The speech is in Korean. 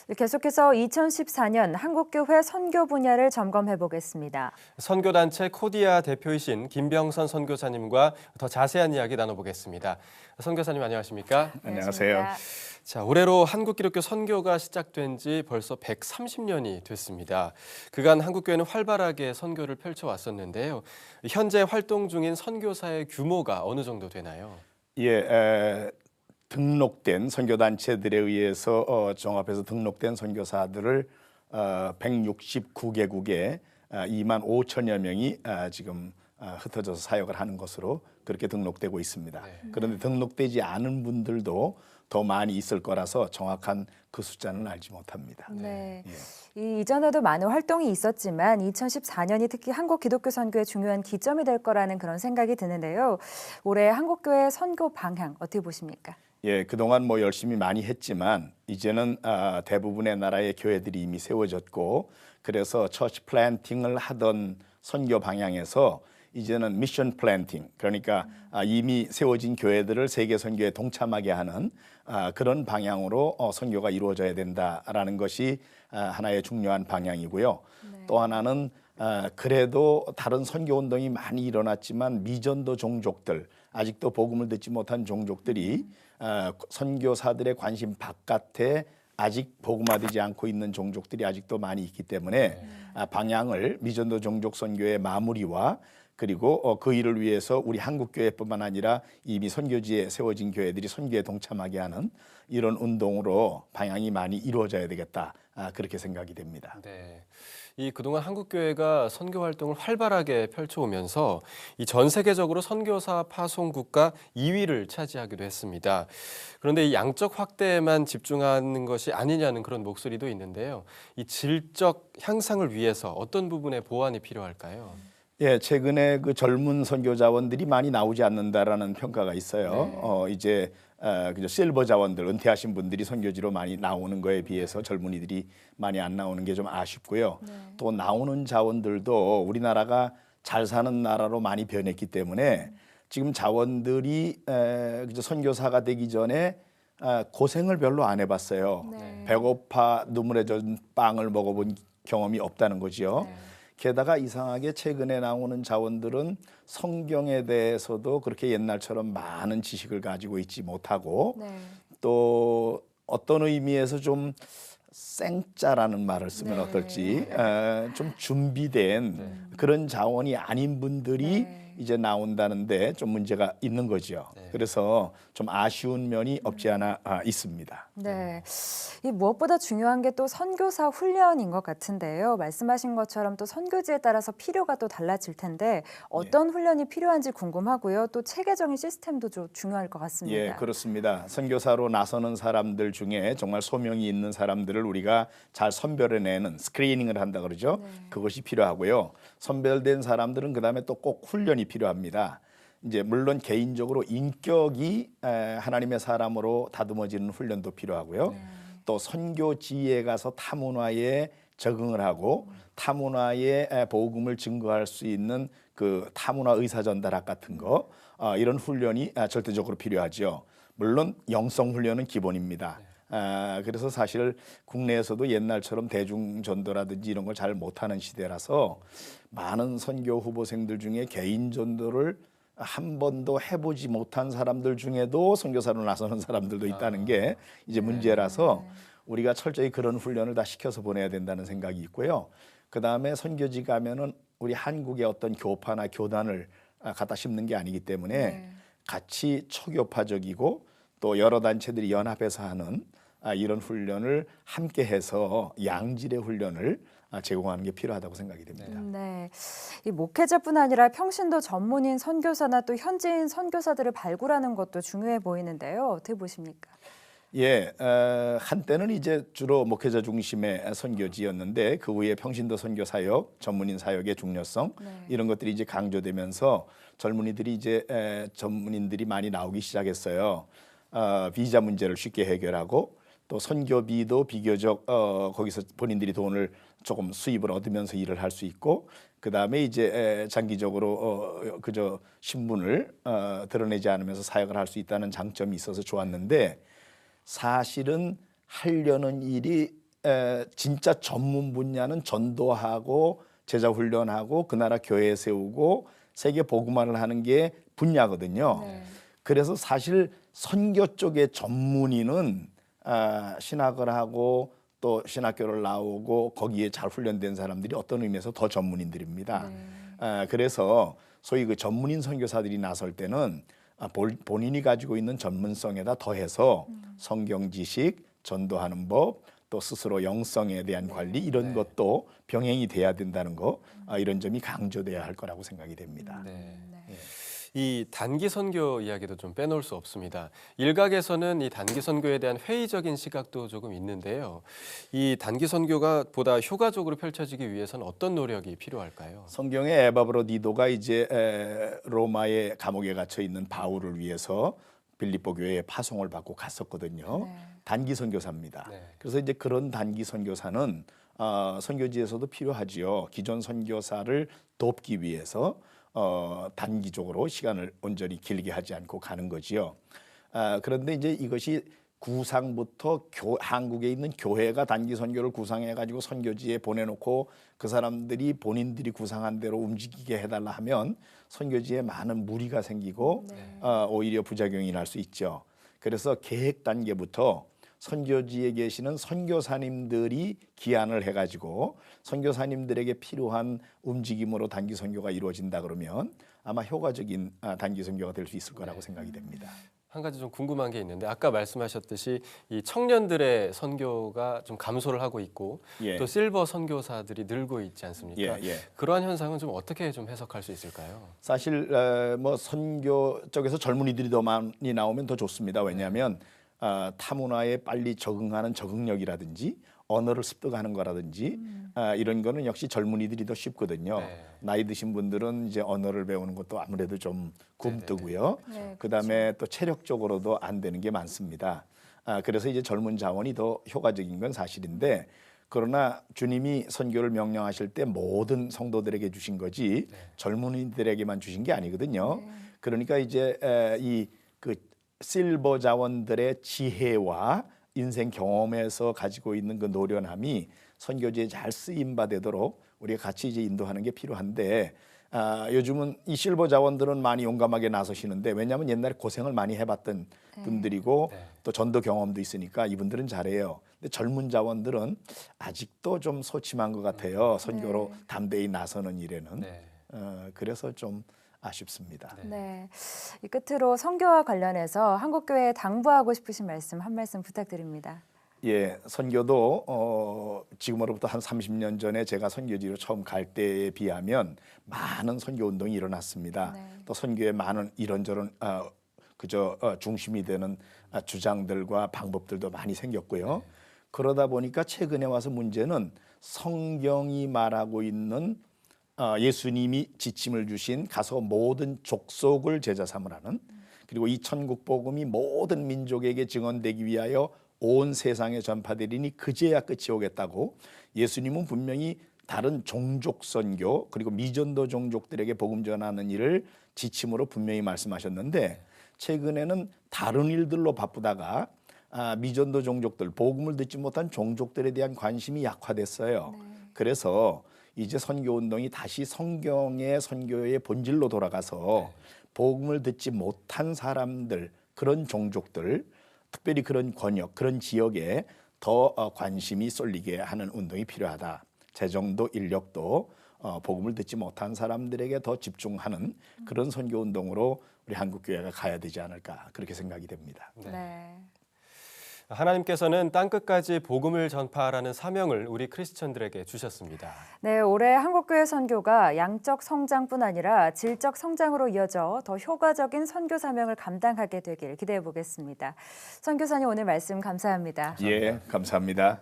계속해서 2014년 한국교회 선교 분야를 점검해 보겠습니다. 선교단체 코디아 대표이신 김병선 선교사님과 더 자세한 이야기 나눠보겠습니다. 선교사님 안녕하십니까? 안녕하세요. 안녕하십니까? 자, 올해로 한국기독교 선교가 시작된 지 벌써 130년이 됐습니다. 그간 한국교회는 활발하게 선교를 펼쳐왔었는데요. 현재 활동 중인 선교사의 규모가 어느 정도 되나요? 등록된 선교단체들에 의해서 종합해서 등록된 선교사들을 169개국에 2만 5천여 명이 지금 흩어져서 사역을 하는 것으로 그렇게 등록되고 있습니다. 그런데 등록되지 않은 분들도 더 많이 있을 거라서 정확한 그 숫자는 알지 못합니다. 네. 예. 이전에도 많은 활동이 있었지만 2014년이 특히 한국 기독교 선교의 중요한 기점이 될 거라는 그런 생각이 드는데요. 올해 한국교회 선교 방향 어떻게 보십니까? 예, 그동안 열심히 많이 했지만 이제는 대부분의 나라의 교회들이 이미 세워졌고 그래서 처치 플랜팅을 하던 선교 방향에서 이제는 미션 플랜팅, 그러니까 이미 세워진 교회들을 세계 선교에 동참하게 하는 그런 방향으로 선교가 이루어져야 된다라는 것이 하나의 중요한 방향이고요. 네. 또 하나는 그래도 다른 선교 운동이 많이 일어났지만 미전도 종족들, 아직도 복음을 듣지 못한 종족들이 선교사들의 관심 바깥에 아직 복음화되지 않고 있는 종족들이 아직도 많이 있기 때문에 방향을 미전도 종족 선교의 마무리와 그리고 그 일을 위해서 우리 한국교회뿐만 아니라 이미 선교지에 세워진 교회들이 선교에 동참하게 하는 이런 운동으로 방향이 많이 이루어져야 되겠다, 그렇게 생각이 됩니다. 네. 그동안 한국교회가 선교 활동을 활발하게 펼쳐오면서 전 세계적으로 선교사 파송 국가 2위를 차지하기도 했습니다. 그런데 이 양적 확대에만 집중하는 것이 아니냐는 그런 목소리도 있는데요. 이 질적 향상을 위해서 어떤 부분에 보완이 필요할까요? 예, 최근에 그 젊은 선교 자원들이 많이 나오지 않는다라는 평가가 있어요. 이제 그저 실버 자원들, 은퇴하신 분들이 선교지로 많이 나오는 거에 비해서 젊은이들이 많이 안 나오는 게 좀 아쉽고요. 또 나오는 자원들도 우리나라가 잘 사는 나라로 많이 변했기 때문에 지금 자원들이 그저 선교사가 되기 전에 고생을 별로 안 해봤어요. 네. 배고파 눈물에 젖은 빵을 먹어본 경험이 없다는 거지요. 네. 게다가 이상하게 최근에 나오는 자원들은 성경에 대해서도 그렇게 옛날처럼 많은 지식을 가지고 있지 못하고 네. 또 어떤 의미에서 좀 생짜라는 말을 쓰면 네. 어떨지 좀 준비된 그런 자원이 아닌 분들이 네. 이제 나온다는데 좀 문제가 있는 거죠. 그래서 좀 아쉬운 면이 없지 않아 있습니다. 네. 무엇보다 중요한 게 또 선교사 훈련인 것 같은데요. 말씀하신 것처럼 또 선교지에 따라서 필요가 또 달라질 텐데 어떤 훈련이 필요한지 궁금하고요. 또 체계적인 시스템도 좀 중요할 것 같습니다. 예, 그렇습니다. 선교사로 나서는 사람들 중에 정말 소명이 있는 사람들을 우리가 잘 선별해내는 스크리닝을 한다 그러죠. 그것이 필요하고요. 선별된 사람들은 그다음에 또 꼭 훈련이 필요합니다. 이제 물론 개인적으로 인격이 하나님의 사람으로 다듬어지는 훈련도 필요하고요. 또 선교지에 가서 타문화에 적응을 하고 타문화의 복음을 증거할 수 있는 그 타문화 의사전달학 같은 거, 이런 훈련이 절대적으로 필요하죠. 물론 영성 훈련은 기본입니다. 그래서 사실 국내에서도 옛날처럼 대중전도라든지 이런 걸 잘 못하는 시대라서 많은 선교 후보생들 중에 개인 전도를 한 번도 해보지 못한 사람들 중에도 선교사로 나서는 사람들도 있다는 게 이제 문제라서 우리가 철저히 그런 훈련을 다 시켜서 보내야 된다는 생각이 있고요. 그 다음에 선교지 가면은 우리 한국의 어떤 교파나 교단을 갖다 심는 게 아니기 때문에 같이 초교파적이고 또 여러 단체들이 연합해서 하는 이런 훈련을 함께 해서 양질의 훈련을 제공하는 게 필요하다고 생각이 됩니다. 네, 이 목회자뿐 아니라 평신도 전문인 선교사나 또 현지인 선교사들을 발굴하는 것도 중요해 보이는데요. 어떻게 보십니까? 예, 한때는 이제 주로 목회자 중심의 선교지였는데 그 후에 평신도 선교 사역, 전문인 사역의 중요성 이런 것들이 이제 강조되면서 젊은이들이 이제 전문인들이 많이 나오기 시작했어요. 비자 문제를 쉽게 해결하고 또 선교비도 비교적 거기서 본인들이 돈을 조금 수입을 얻으면서 일을 할 수 있고 그 다음에 이제 장기적으로 그저 신분을 드러내지 않으면서 사역을 할 수 있다는 장점이 있어서 좋았는데 사실은 하려는 일이 진짜 전문 분야는 전도하고 제자 훈련하고 그 나라 교회 세우고 세계 복음화를 하는 게 분야거든요. 네. 그래서 사실 선교 쪽의 전문의는 신학을 하고 또 신학교를 나오고 거기에 잘 훈련된 사람들이 어떤 의미에서 더 전문인들입니다. 그래서 소위 그 전문인 선교사들이 나설 때는 본인이 가지고 있는 전문성에다 더해서 성경 지식, 전도하는 법, 또 스스로 영성에 대한 관리 이런 것도 병행이 돼야 된다는 거 이런 점이 강조돼야 할 거라고 생각이 됩니다. 네. 이 단기 선교 이야기도 좀 빼놓을 수 없습니다. 일각에서는 이 단기 선교에 대한 회의적인 시각도 조금 있는데요. 이 단기 선교가 보다 효과적으로 펼쳐지기 위해서는 어떤 노력이 필요할까요? 성경의 에바브로디도가 이제 로마의 감옥에 갇혀 있는 바울을 위해서 빌립보 교회에 파송을 받고 갔었거든요. 단기 선교사입니다. 네. 그래서 이제 그런 단기 선교사는 선교지에서도 필요하지요. 기존 선교사를 돕기 위해서 단기적으로 시간을 온전히 길게 하지 않고 가는 거지요. 그런데 이제 이것이 구상부터 한국에 있는 교회가 단기 선교를 구상해 가지고 선교지에 보내놓고 그 사람들이 본인들이 구상한 대로 움직이게 해달라 하면 선교지에 많은 무리가 생기고 오히려 부작용이 날 수 있죠. 그래서 계획 단계부터 선교지에 계시는 선교사님들이 기한을 해가지고 선교사님들에게 필요한 움직임으로 단기 선교가 이루어진다 그러면 아마 효과적인 단기 선교가 될 수 있을 거라고 생각이 됩니다. 한 가지 좀 궁금한 게 있는데 아까 말씀하셨듯이 이 청년들의 선교가 좀 감소를 하고 있고 또 실버 선교사들이 늘고 있지 않습니까? 그러한 현상은 좀 어떻게 좀 해석할 수 있을까요? 사실 뭐 선교 쪽에서 젊은이들이 더 많이 나오면 더 좋습니다. 왜냐하면 타문화에 빨리 적응하는 적응력이라든지 언어를 습득하는 거라든지 이런 거는 역시 젊은이들이 더 쉽거든요. 나이 드신 분들은 이제 언어를 배우는 것도 아무래도 좀 굼뜨고요. 그다음에 또 체력적으로도 안 되는 게 많습니다. 그래서 이제 젊은 자원이 더 효과적인 건 사실인데 그러나 주님이 선교를 명령하실 때 모든 성도들에게 주신 거지 젊은이들에게만 주신 게 아니거든요. 그러니까 이제 이 그 실버 자원들의 지혜와 인생 경험에서 가지고 있는 그 노련함이 선교지에 잘 쓰임 받도록 우리가 같이 이제 인도하는 게 필요한데 요즘은 이 실버 자원들은 많이 용감하게 나서시는데 왜냐하면 옛날에 고생을 많이 해봤던 분들이고 또 전도 경험도 있으니까 이분들은 잘해요. 근데 젊은 자원들은 아직도 좀 소침한 것 같아요. 선교로 담대히 나서는 일에는. 그래서 좀 아쉽습니다. 네. 이 끝으로 선교와 관련해서 한국교회에 당부하고 싶으신 말씀 한 말씀 부탁드립니다. 예, 선교도 지금으로부터 한 30년 전에 제가 선교지로 처음 갈 때에 비하면 많은 선교 운동이 일어났습니다. 또 선교에 많은 이런저런 중심이 되는 주장들과 방법들도 많이 생겼고요. 그러다 보니까 최근에 와서 문제는 성경이 말하고 있는 예수님이 지침을 주신 가서 모든 족속을 제자 삼으라는 그리고 이 천국 복음이 모든 민족에게 증언되기 위하여 온 세상에 전파되리니 그제야 끝이 오겠다고 예수님은 분명히 다른 종족 선교 그리고 미전도 종족들에게 복음 전하는 일을 지침으로 분명히 말씀하셨는데 최근에는 다른 일들로 바쁘다가 미전도 종족들 복음을 듣지 못한 종족들에 대한 관심이 약화됐어요. 그래서 이제 선교 운동이 다시 성경의 선교의 본질로 돌아가서 복음을 듣지 못한 사람들 그런 종족들 특별히 그런 권역 그런 지역에 더 관심이 쏠리게 하는 운동이 필요하다. 재정도 인력도 복음을 듣지 못한 사람들에게 더 집중하는 그런 선교 운동으로 우리 한국교회가 가야 되지 않을까 그렇게 생각이 됩니다. 하나님께서는 땅끝까지 복음을 전파하라는 사명을 우리 크리스천들에게 주셨습니다. 네, 올해 한국교회 선교가 양적 성장뿐 아니라 질적 성장으로 이어져 더 효과적인 선교 사명을 감당하게 되길 기대해 보겠습니다. 선교사님 오늘 말씀 감사합니다. 예, 감사합니다.